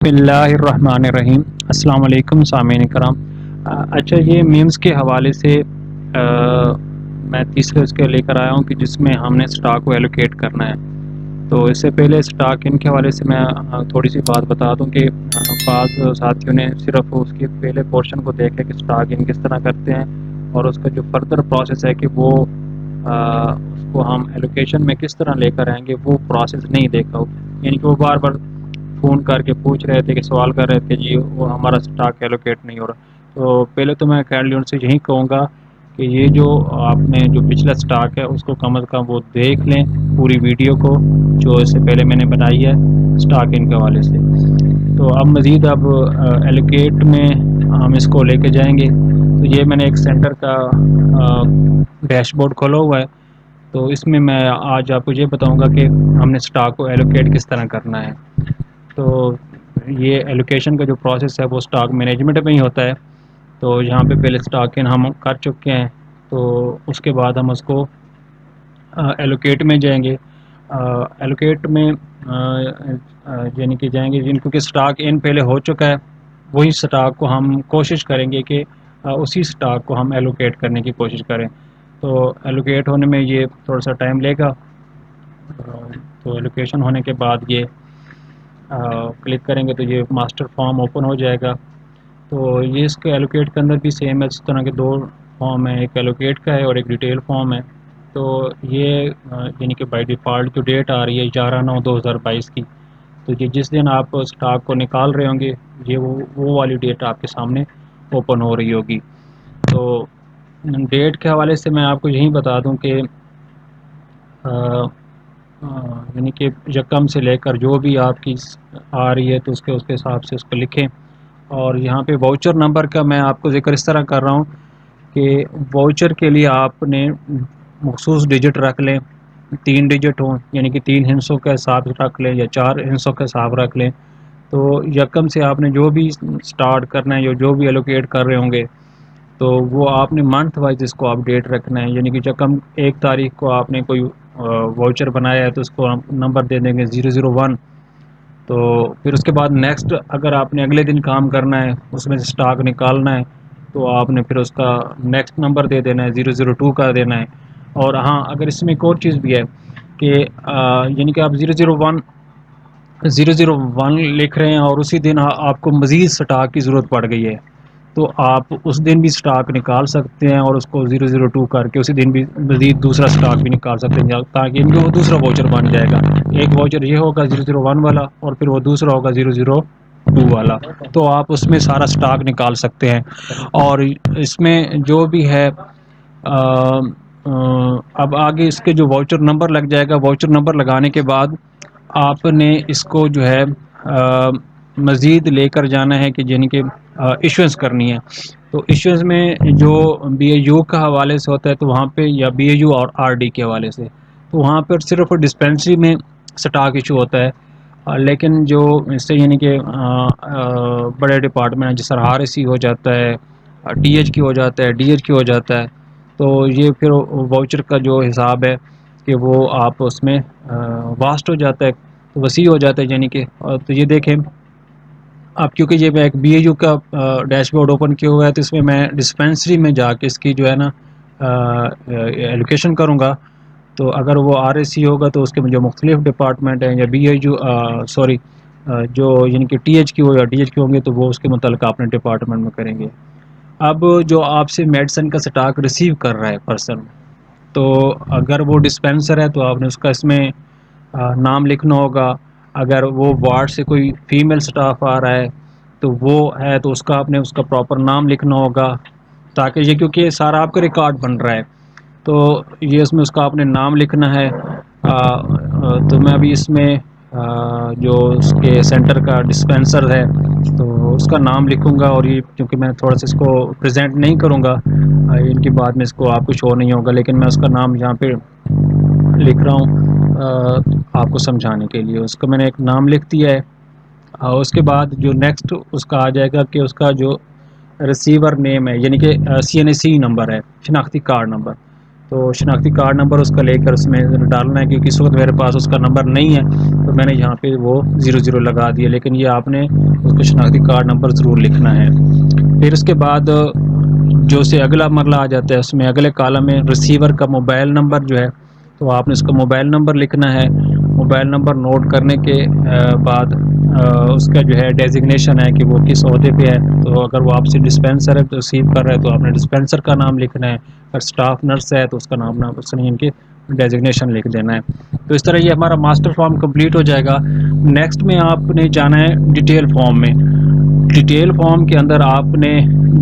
بسم اللہ الرحمن الرحیم۔ السلام علیکم سامعین کرام۔ اچھا، یہ میمز کے حوالے سے میں تیسرے اس کے لے کر آیا ہوں کہ جس میں ہم نے سٹاک کو ایلوکیٹ کرنا ہے۔ تو اس سے پہلے سٹاک ان کے حوالے سے میں تھوڑی سی بات بتا دوں کہ بعض ساتھیوں نے صرف اس کے پہلے پورشن کو دیکھا کہ سٹاک ان کس طرح کرتے ہیں، اور اس کا جو فردر پروسیس ہے کہ وہ اس کو ہم ایلوکیشن میں کس طرح لے کر آئیں گے، وہ پروسیس نہیں دیکھا ہو۔ یعنی کہ وہ بار بار فون کر کے پوچھ رہے تھے کہ سوال کر رہے تھے جی وہ ہمارا سٹاک ایلوکیٹ نہیں ہو رہا۔ تو پہلے تو میں کائنڈلی ان سے یہی کہوں گا کہ یہ جو آپ نے جو پچھلا سٹاک ہے اس کو کم از کم وہ دیکھ لیں، پوری ویڈیو کو جو اس سے پہلے میں نے بنائی ہے سٹاک ان کے حوالے سے۔ تو اب مزید ایلوکیٹ میں ہم اس کو لے کے جائیں گے۔ تو یہ میں نے ایک سینٹر کا ڈیش بورڈ کھولا ہوا ہے، تو اس میں میں آج آپ کو یہ بتاؤں گا کہ ہم نے سٹاک کو ایلوکیٹ کس طرح کرنا ہے۔ تو یہ ایلوکیشن کا جو پروسیس ہے وہ سٹاک مینجمنٹ میں ہی ہوتا ہے۔ تو یہاں پہ پہلے سٹاک ان ہم کر چکے ہیں، تو اس کے بعد ہم اس کو ایلوکیٹ میں جائیں گے۔ ایلوکیٹ میں یعنی کہ جائیں گے کیونکہ سٹاک ان پہلے ہو چکا ہے، وہی سٹاک کو ہم کوشش کریں گے کہ اسی سٹاک کو ہم ایلوکیٹ کرنے کی کوشش کریں۔ تو ایلوکیٹ ہونے میں یہ تھوڑا سا ٹائم لے گا۔ تو ایلوکیشن ہونے کے بعد یہ کلک کریں گے تو یہ ماسٹر فارم اوپن ہو جائے گا۔ تو یہ اس کے ایلوکیٹ کے اندر بھی سیم ہے، اس طرح کے دو فارم ہیں، ایک ایلوکیٹ کا ہے اور ایک ڈیٹیل فارم ہے۔ تو یہ یعنی کہ بائی ڈیفالٹ جو ڈیٹ آ رہی ہے 11/9/2022 کی، تو یہ جس دن آپ سٹاک کو نکال رہے ہوں گے یہ وہ والی ڈیٹ آپ کے سامنے اوپن ہو رہی ہوگی۔ تو ڈیٹ کے حوالے سے میں آپ کو یہی بتا دوں کہ یعنی کہ یکم سے لے کر جو بھی آپ کی آ رہی ہے تو اس کے حساب سے اس کو لکھیں۔ اور یہاں پہ واؤچر نمبر کا میں آپ کو ذکر اس طرح کر رہا ہوں کہ واؤچر کے لیے آپ نے مخصوص ڈیجٹ رکھ لیں، 3 ڈیجٹ ہوں، یعنی کہ 3 ہندسوں کا حساب رکھ لیں یا 4 ہندسوں کا حساب رکھ لیں۔ تو یکم سے آپ نے جو بھی سٹارٹ کرنا ہے یا جو بھی ایلوکیٹ کر رہے ہوں گے تو وہ آپ نے منتھ وائز اس کو اپ ڈیٹ رکھنا ہے، یعنی کہ یکم 1 تاریخ کو آپ نے کوئی واؤچر بنایا ہے تو اس کو ہم نمبر دے دیں گے 001۔ تو پھر اس کے بعد نیکسٹ اگر آپ نے اگلے دن کام کرنا ہے اس میں سے سٹاک نکالنا ہے تو آپ نے پھر اس کا نیکسٹ نمبر دے دینا ہے، 002 کا دینا ہے۔ اور ہاں، اگر اس میں ایک اور چیز بھی ہے کہ یعنی کہ آپ 001 لکھ رہے ہیں اور اسی دن آپ کو مزید سٹاک کی ضرورت پڑ گئی ہے تو آپ اس دن بھی سٹاک نکال سکتے ہیں اور اس کو 002 کر کے اسی دن بھی مزید دوسرا سٹاک بھی نکال سکتے ہیں، تاکہ ان کو وہ دوسرا واؤچر بن جائے گا۔ ایک واؤچر یہ ہوگا 001 والا اور پھر وہ دوسرا ہوگا 002 والا، تو آپ اس میں سارا سٹاک نکال سکتے ہیں۔ اور اس میں جو بھی ہے اب آگے اس کے جو واؤچر نمبر لگ جائے گا، واؤچر نمبر لگانے کے بعد آپ نے اس کو جو ہے مزید لے کر جانا ہے کہ یعنی کہ ایشوئنس کرنی ہے۔ تو ایشوئنس میں جو بی اے یو کا حوالے سے ہوتا ہے تو وہاں پہ یا بی اے یو اور آر ڈی کے حوالے سے تو وہاں پر صرف ڈسپینسری میں سٹاک ایشو ہوتا ہے، لیکن جو اس سے یعنی کہ بڑے ڈپارٹمنٹ جس طرح آر اے سی ہو جاتا ہے، ڈی ایچ کی ہو جاتا ہے، ڈی ایچ کی ہو جاتا ہے، تو یہ پھر واؤچر کا جو حساب ہے کہ وہ آپ اس میں واسٹ ہو جاتا ہے، وسیع ہو جاتا ہے یعنی کہ تو یہ دیکھیں اب کیونکہ یہ میں ایک بی اے یو کا ڈیش بورڈ اوپن کیا ہوا ہے تو اس میں میں ڈسپینسری میں جا کے اس کی جو ہے نا ایلوکیشن کروں گا۔ تو اگر وہ آر اے سی ہوگا تو اس کے جو مختلف ڈپارٹمنٹ ہیں یا بی اے یو جو یعنی کہ ٹی ایچ کی ہو یا ڈی ایچ کی ہوں گے تو وہ اس کے متعلق اپنے ڈپارٹمنٹ میں کریں گے۔ اب جو آپ سے میڈیسن کا سٹاک ریسیو کر رہا ہے پرسن، تو اگر وہ ڈسپینسر ہے تو آپ نے اس کا اس میں نام لکھنا ہوگا۔ اگر وہ وارڈ سے کوئی فیمیل سٹاف آ رہا ہے تو وہ ہے تو اس کا آپ نے اس کا پراپر نام لکھنا ہوگا، تاکہ یہ کیونکہ سارا آپ کا ریکارڈ بن رہا ہے تو یہ اس میں اس کا آپ نے نام لکھنا ہے۔ تو میں ابھی اس میں جو اس کے سینٹر کا ڈسپینسر ہے تو اس کا نام لکھوں گا، اور یہ کیونکہ میں تھوڑا سا اس کو پریزنٹ نہیں کروں گا ان کی بعد میں اس کو آپ کو شو نہیں ہوگا، لیکن میں اس کا نام یہاں پہ لکھ رہا ہوں آپ کو سمجھانے کے لیے۔ اس کا میں نے ایک نام لکھ دیا ہے۔ اس کے بعد جو نیکسٹ اس کا آ جائے گا کہ اس کا جو ریسیور نیم ہے یعنی کہ سی این اے سی نمبر ہے، شناختی کارڈ نمبر، تو شناختی کارڈ نمبر اس کا لے کر اس میں ڈالنا ہے، کیونکہ اس وقت میرے پاس اس کا نمبر نہیں ہے تو میں نے یہاں پہ وہ 00 لگا دیا، لیکن یہ آپ نے اس کو شناختی کارڈ نمبر ضرور لکھنا ہے۔ پھر اس کے بعد جو سے اگلا مرحلہ آ جاتا ہے، اس میں اگلے کالم میں ریسیور کا موبائل نمبر جو ہے، تو آپ نے اس کا موبائل نمبر لکھنا ہے۔ موبائل نمبر نوٹ کرنے کے بعد اس کا جو ہے ڈیزگنیشن ہے کہ وہ کس عہدے پہ ہے، تو اگر وہ آپ سے ڈسپینسر ہے تو ریسیو کر رہا ہے تو آپ نے ڈسپینسر کا نام لکھنا ہے، اگر اسٹاف نرس ہے تو اس کا نام اس نے ان کی ڈیزگنیشن لکھ دینا ہے۔ تو اس طرح یہ ہمارا ماسٹر فارم کمپلیٹ ہو جائے گا۔ نیکسٹ میں آپ نے جانا ہے ڈیٹیل فارم میں۔ ڈیٹیل فارم کے اندر آپ نے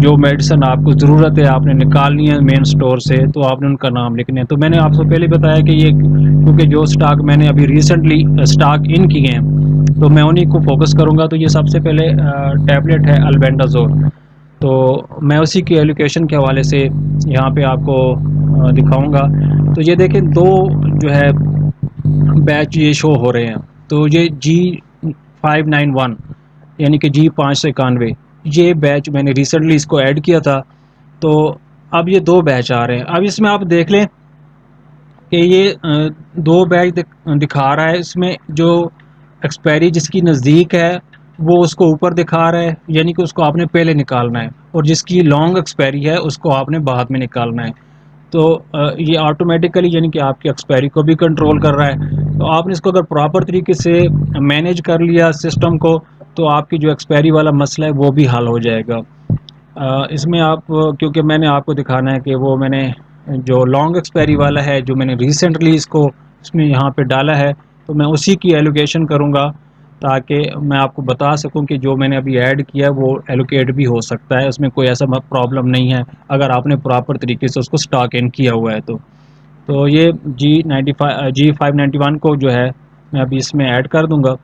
جو میڈیسن آپ کو ضرورت ہے آپ نے نکالنی ہے مین سٹور سے، تو آپ نے ان کا نام لکھنا ہے۔ تو میں نے آپ سے پہلے بتایا کہ یہ کیونکہ جو سٹاک میں نے ابھی ریسنٹلی سٹاک ان کیے ہیں تو میں انہی کو فوکس کروں گا۔ تو یہ سب سے پہلے ٹیبلٹ ہے البینڈازول، تو میں اسی کی ایلوکیشن کے حوالے سے یہاں پہ آپ کو دکھاؤں گا۔ تو یہ دیکھیں دو جو ہے بیچ یہ شو ہو رہے ہیں، تو یہ G591 یعنی کہ G591 یہ بیچ میں نے ریسنٹلی اس کو ایڈ کیا تھا، تو اب یہ دو بیچ آ رہے ہیں۔ اب اس میں آپ دیکھ لیں کہ یہ دو بیچ دکھا رہا ہے، اس میں جو ایکسپائری جس کی نزدیک ہے وہ اس کو اوپر دکھا رہا ہے، یعنی کہ اس کو آپ نے پہلے نکالنا ہے، اور جس کی لانگ ایکسپائری ہے اس کو آپ نے بعد میں نکالنا ہے۔ تو یہ آٹومیٹیکلی یعنی کہ آپ کی ایکسپائری کو بھی کنٹرول کر رہا ہے۔ تو آپ نے اس کو اگر پراپر طریقے سے مینیج کر لیا سسٹم کو، تو آپ کی جو ایکسپائری والا مسئلہ ہے وہ بھی حل ہو جائے گا۔ اس میں آپ کیونکہ میں نے آپ کو دکھانا ہے کہ وہ میں نے جو لانگ ایکسپائری والا ہے جو میں نے ریسنٹلی اس میں یہاں پہ ڈالا ہے، تو میں اسی کی ایلوکیشن کروں گا تاکہ میں آپ کو بتا سکوں کہ جو میں نے ابھی ایڈ کیا ہے وہ ایلوکیٹ بھی ہو سکتا ہے، اس میں کوئی ایسا پرابلم نہیں ہے اگر آپ نے پراپر طریقے سے اس کو سٹاک ان کیا ہوا ہے۔ تو یہ G591 کو جو ہے میں ابھی اس میں ایڈ کر دوں گا۔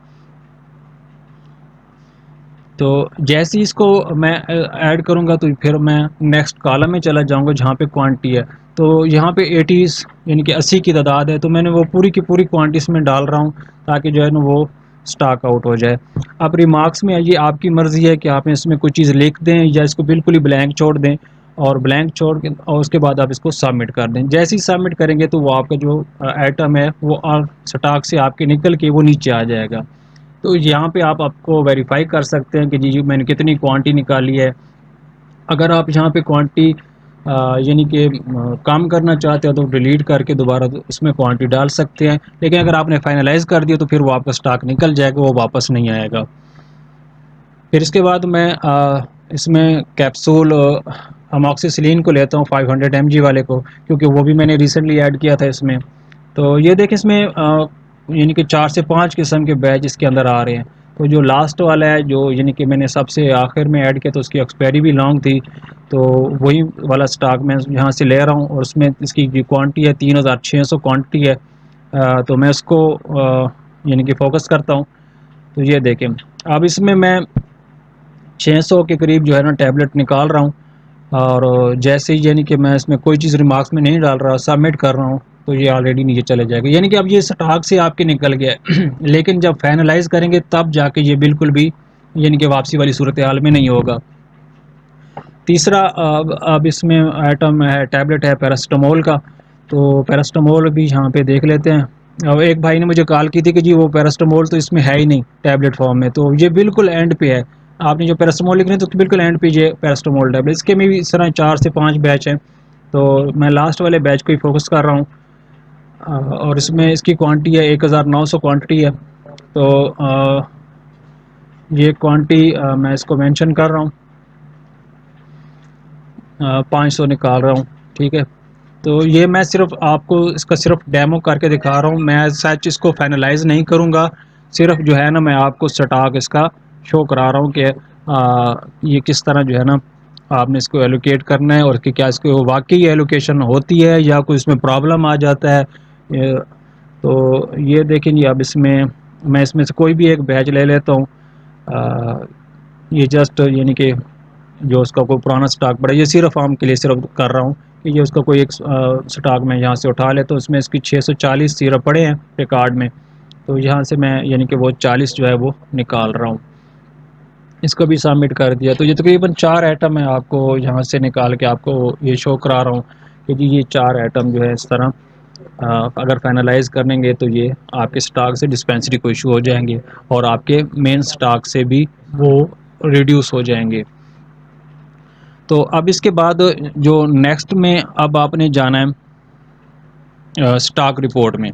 تو جیسے اس کو میں ایڈ کروں گا تو پھر میں نیکسٹ کالم میں چلا جاؤں گا جہاں پہ کوانٹٹی ہے، تو یہاں پہ 80 یعنی کہ 80 کی تعداد ہے، تو میں نے وہ پوری کی پوری کوانٹٹی اس میں ڈال رہا ہوں تاکہ جو ہے نا وہ سٹاک آؤٹ ہو جائے۔ اب ریمارکس میں یہ آپ کی مرضی ہے کہ آپ اس میں کوئی چیز لکھ دیں یا اس کو بالکل ہی بلینک چھوڑ دیں، اور بلینک چھوڑ کے اور اس کے بعد آپ اس کو سبمٹ کر دیں۔ جیسے ہی سبمٹ کریں گے تو وہ آپ کا جو آئٹم ہے وہ سٹاک سے آپ کے نکل کے وہ نیچے آ جائے گا۔ تو یہاں پہ آپ کو ویریفائی کر سکتے ہیں کہ جی میں نے کتنی کوانٹی نکالی ہے۔ اگر آپ یہاں پہ کوانٹی یعنی کہ کام کرنا چاہتے ہو تو ڈیلیٹ کر کے دوبارہ اس میں کوانٹی ڈال سکتے ہیں، لیکن اگر آپ نے فائنلائز کر دیا تو پھر وہ آپ کا سٹاک نکل جائے گا، وہ واپس نہیں آئے گا۔ پھر اس کے بعد میں اس میں کیپسول اماکسیسلین کو لیتا ہوں 500 mg والے کو، کیونکہ وہ بھی میں نے ریسنٹلی ایڈ کیا تھا اس میں۔ تو یہ دیکھ اس میں یعنی کہ 4 سے 5 قسم کے بیچ اس کے اندر آ رہے ہیں۔ تو جو لاسٹ والا ہے جو یعنی کہ میں نے سب سے آخر میں ایڈ کیا تو اس کی ایکسپائری بھی لانگ تھی، تو وہی والا سٹاک میں یہاں سے لے رہا ہوں، اور اس میں اس کی جو کوانٹی ہے 3600 کوانٹی ہے، تو میں اس کو یعنی کہ فوکس کرتا ہوں۔ تو یہ دیکھیں اب اس میں 600 کے قریب جو ہے نا ٹیبلٹ نکال رہا ہوں، اور جیسے ہی یعنی کہ میں اس میں کوئی چیز ریمارکس میں نہیں ڈال رہا، سبمٹ کر رہا ہوں تو یہ آلریڈی نیچے چلے جائے گا، یعنی کہ اب یہ سٹاک سے آپ کے نکل گیا ہے لیکن جب فائنلائز کریں گے تب جا کے یہ بالکل بھی یعنی کہ واپسی والی صورتحال میں نہیں ہوگا۔ تیسرا اب اس میں آئٹم ہے ٹیبلٹ ہے پیراسٹامول کا، تو پیراسٹامول بھی یہاں پہ دیکھ لیتے ہیں۔ اور ایک بھائی نے مجھے کال کی تھی کہ جی وہ پیراسٹامول تو اس میں ہے ہی نہیں ٹیبلٹ فارم میں، تو یہ بالکل اینڈ پہ ہے۔ آپ نے جو پیراسٹامول لکھنا ہے تو بالکل اینڈ پہ یہ پیراسٹامول ٹیبلٹ، اس کے میں بھی اس طرح 4 سے 5 بیچ ہیں، تو میں لاسٹ والے بیچ کو ہی فوکس کر رہا ہوں، اور اس میں اس کی کوانٹی ہے 1900 کوانٹٹی ہے۔ تو یہ کوانٹی میں اس کو مینشن کر رہا ہوں، 500 نکال رہا ہوں، ٹھیک ہے۔ تو یہ میں صرف آپ کو اس کا صرف ڈیمو کر کے دکھا رہا ہوں، میں سچ اس کو فائنلائز نہیں کروں گا، صرف جو ہے نا میں آپ کو سٹاک اس کا شو کرا رہا ہوں کہ یہ کس طرح جو ہے نا آپ نے اس کو ایلوکیٹ کرنا ہے، اور کہ کیا اس کو واقعی ایلوکیشن ہوتی ہے یا کوئی اس میں پرابلم آ جاتا ہے۔ تو یہ دیکھیں جی اب اس میں میں اس میں سے کوئی بھی ایک بیچ لے لیتا ہوں، یہ جسٹ یعنی کہ جو اس کا کوئی پرانا سٹاک پڑا ہے، یہ صرف عام کے لیے صرف کر رہا ہوں کہ یہ اس کا کوئی ایک سٹاک میں یہاں سے اٹھا لیتا ہوں، اس میں اس کی 640 سیرپ پڑے ہیں ریکارڈ میں، تو یہاں سے میں یعنی کہ وہ 40 جو ہے وہ نکال رہا ہوں، اس کو بھی سبمٹ کر دیا۔ تو یہ تقریباً 4 آئٹم ہے آپ کو یہاں سے نکال کے آپ کو یہ شو کرا رہا ہوں کہ جی یہ 4 آئٹم جو ہے اس طرح اگر فائنلائز کریں گے تو یہ آپ کے سٹاک سے ڈسپینسری کو ایشو ہو جائیں گے اور آپ کے مین سٹاک سے بھی وہ ریڈیوس ہو جائیں گے. تو اب اس کے بعد جو نیکسٹ میں اب آپ نے جانا ہے سٹاک رپورٹ میں.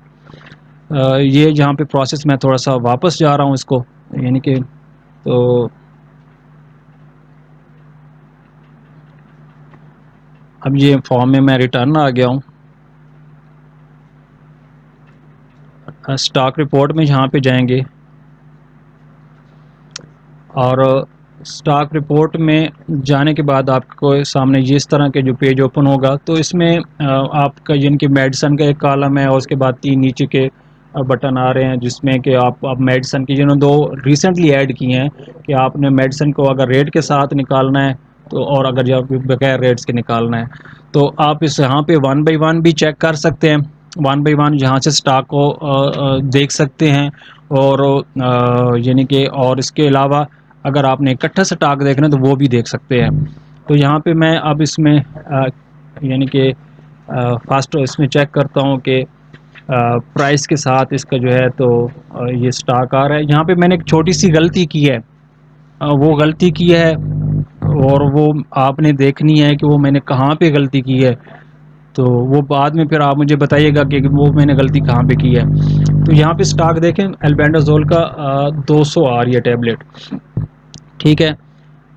یہ جہاں پہ پروسیس میں تھوڑا سا واپس جا رہا ہوں اس کو، یعنی کہ تو اب یہ فارم میں ریٹرن آ گیا ہوں. سٹاک رپورٹ میں یہاں پہ جائیں گے اور سٹاک رپورٹ میں جانے کے بعد آپ کو سامنے یہ اس طرح کے جو پیج اوپن ہوگا، تو اس میں آپ کا یعنی کہ میڈیسن کا ایک کالم ہے اور اس کے بعد 3 نیچے کے بٹن آ رہے ہیں جس میں کہ آپ میڈیسن کی جنہوں 2 ریسنٹلی ایڈ کی ہیں کہ آپ نے میڈیسن کو اگر ریٹ کے ساتھ نکالنا ہے تو اور اگر جب بغیر ریٹس کے نکالنا ہے تو آپ اس یہاں پہ 1 بائی 1 بھی چیک کر سکتے ہیں. 1 بائی 1 یہاں سے سٹاک کو دیکھ سکتے ہیں اور یعنی کہ اور اس کے علاوہ اگر آپ نے اکٹھا سٹاک دیکھنا ہے تو وہ بھی دیکھ سکتے ہیں. تو یہاں پہ میں اب اس میں یعنی کہ فاسٹ اس میں چیک کرتا ہوں کہ پرائس کے ساتھ اس کا جو ہے تو یہ سٹاک آ رہا ہے. یہاں پہ میں نے ایک چھوٹی سی غلطی کی ہے، وہ غلطی کی ہے اور وہ آپ نے دیکھنی ہے کہ وہ میں نے کہاں پہ غلطی کی ہے. تو وہ بعد میں پھر آپ مجھے بتائیے گا کہ وہ میں نے غلطی کہاں پہ کی ہے. تو یہاں پہ سٹاک دیکھیں البینڈازول کا 200 آ رہی ہے ٹیبلٹ، ٹھیک ہے.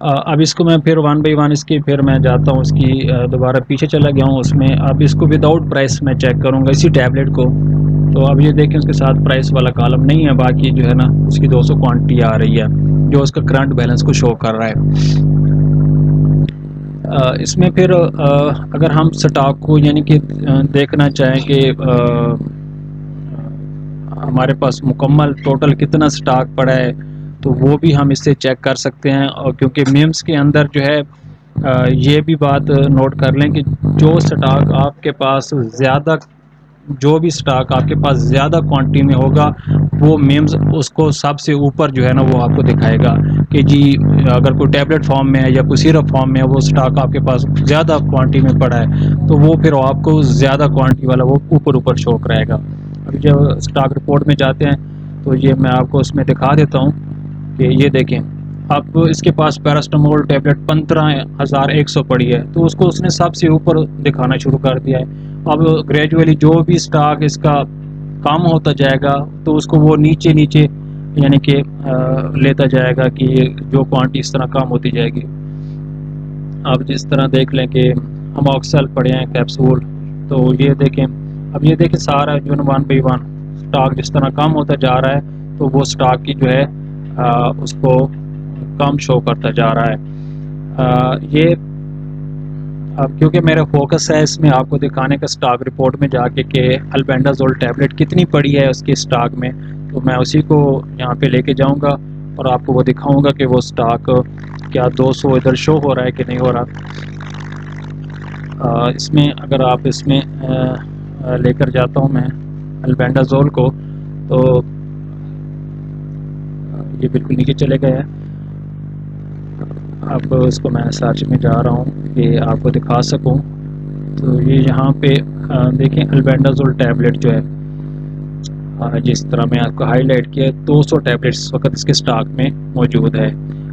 اب اس کو میں پھر 1 بائی 1 اس کی پھر میں جاتا ہوں اس کی دوبارہ پیچھے چلا گیا ہوں اس میں. اب اس کو وداؤٹ پرائس میں چیک کروں گا اسی ٹیبلٹ کو. تو اب یہ دیکھیں اس کے ساتھ پرائس والا کالم نہیں ہے، باقی جو ہے نا اس کی 200 کوانٹٹی آ رہی ہے جو اس کا کرنٹ بیلنس کو شو کر رہا ہے. اس میں پھر اگر ہم سٹاک کو یعنی کہ دیکھنا چاہیں کہ ہمارے پاس مکمل ٹوٹل کتنا سٹاک پڑا ہے تو وہ بھی ہم اس سے چیک کر سکتے ہیں. اور کیونکہ میمس کے اندر جو ہے یہ بھی بات نوٹ کر لیں کہ جو سٹاک آپ کے پاس زیادہ جو بھی سٹاک آپ کے پاس زیادہ کوانٹٹی میں ہوگا وہ میمز اس کو سب سے اوپر جو ہے نا وہ آپ کو دکھائے گا کہ جی اگر کوئی ٹیبلٹ فارم میں ہے یا کوئی سیرپ فارم میں ہے وہ سٹاک آپ کے پاس زیادہ کوانٹٹی میں پڑا ہے تو وہ پھر آپ کو زیادہ کوانٹٹی والا وہ اوپر شو کرائے گا. ابھی جب سٹاک رپورٹ میں جاتے ہیں تو یہ میں آپ کو اس میں دکھا دیتا ہوں کہ یہ دیکھیں اب اس کے پاس پیراسٹامول ٹیبلٹ 15,100 پڑی ہے تو اس کو اس نے سب سے اوپر دکھانا شروع کر دیا ہے. اب گریجولی جو بھی سٹاک اس کا کم ہوتا جائے گا تو اس کو وہ نیچے نیچے یعنی کہ لیتا جائے گا کہ جو کوانٹٹی اس طرح کم ہوتی جائے گی. آپ جس طرح دیکھ لیں کہ اموکسل پڑے ہیں کیپسول تو یہ دیکھیں اب یہ دیکھیں سارا جو 1 بائی 1 سٹاک جس طرح کم ہوتا جا رہا ہے تو وہ سٹاک کی جو ہے اس کو کم شو کرتا جا رہا ہے. یہ اب کیونکہ میرا فوکس ہے اس میں آپ کو دکھانے کا سٹاک رپورٹ میں جا کے کہ البینڈازول ٹیبلٹ کتنی پڑی ہے اس کے سٹاک میں، تو میں اسی کو یہاں پہ لے کے جاؤں گا اور آپ کو وہ دکھاؤں گا کہ وہ سٹاک کیا 200 ادھر شو ہو رہا ہے کہ نہیں ہو رہا. اس میں اگر آپ اس میں لے کر جاتا ہوں میں البینڈازول کو تو یہ بالکل نیچے چلے گئے ہیں. اب اس کو میں سرچ میں جا رہا ہوں کہ آپ کو دکھا سکوں. تو یہ یہاں پہ دیکھیں البینڈازول ٹیبلٹ جو ہے جس طرح میں آپ کو ہائی لائٹ کیا 200 ٹیبلٹس اس وقت اس کے سٹاک میں موجود ہے.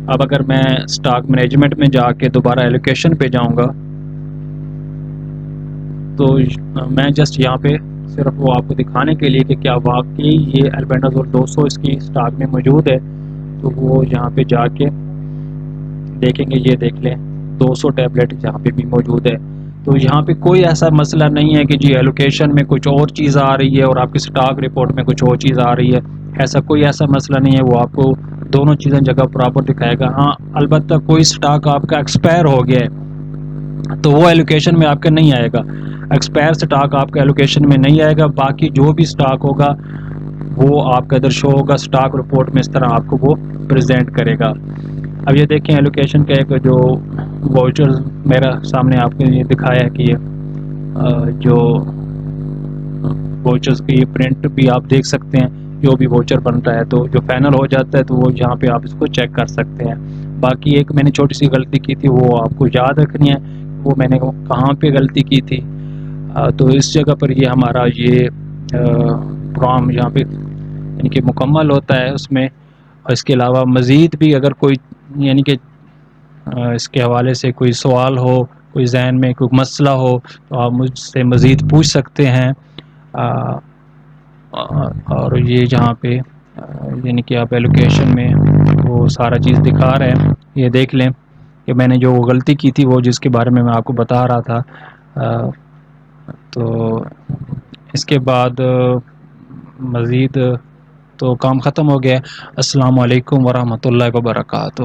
اب اگر میں سٹاک مینجمنٹ میں جا کے دوبارہ ایلوکیشن پہ جاؤں گا تو میں جسٹ یہاں پہ صرف وہ آپ کو دکھانے کے لیے کہ کیا واقعی یہ البینڈازول 200 اس کی سٹاک میں موجود ہے تو وہ یہاں پہ جا کے دیکھیں گے. یہ دیکھ لیں 200 ٹیبلٹ یہاں پہ بھی موجود ہے. تو یہاں پہ کوئی ایسا مسئلہ نہیں ہے کہ جی ایلوکیشن میں کچھ اور چیز آ رہی ہے اور آپ کی سٹاک رپورٹ میں کچھ اور چیز آ رہی ہے، ایسا کوئی ایسا مسئلہ نہیں ہے. وہ آپ کو دونوں چیزیں جگہ برابر دکھائے گا. ہاں البتہ کوئی سٹاک آپ کا ایکسپائر ہو گیا ہے تو وہ ایلوکیشن میں آپ کا نہیں آئے گا. ایکسپائر سٹاک آپ کا ایلوکیشن میں نہیں آئے گا، باقی جو بھی سٹاک ہوگا وہ آپ کا ادھر شو ہوگا سٹاک رپورٹ میں. اس طرح آپ کو وہ پریزنٹ کرے گا. اب یہ دیکھیں ایلوکیشن کا ایک جو واؤچر میرا سامنے آپ کو یہ دکھایا ہے کہ یہ جو واؤچرز کی پرنٹ بھی آپ دیکھ سکتے ہیں. جو بھی واؤچر بنتا ہے تو جو فائنل ہو جاتا ہے تو وہ یہاں پہ آپ اس کو چیک کر سکتے ہیں. باقی ایک میں نے چھوٹی سی غلطی کی تھی وہ آپ کو یاد رکھنی ہے، وہ میں نے کہاں پہ غلطی کی تھی. تو اس جگہ پر یہ ہمارا یہ پروگرام یہاں پہ یعنی کہ مکمل ہوتا ہے. اس میں اور اس کے علاوہ مزید بھی اگر کوئی یعنی کہ اس کے حوالے سے کوئی سوال ہو، کوئی ذہن میں کوئی مسئلہ ہو، تو آپ مجھ سے مزید پوچھ سکتے ہیں. اور یہ جہاں پہ یعنی کہ آپ ایلوکیشن میں وہ سارا چیز دکھا رہے ہیں، یہ دیکھ لیں کہ میں نے جو غلطی کی تھی وہ جس کے بارے میں آپ کو بتا رہا تھا. تو اس کے بعد مزید تو کام ختم ہو گیا. السلام علیکم ورحمۃ اللہ وبرکاتہ.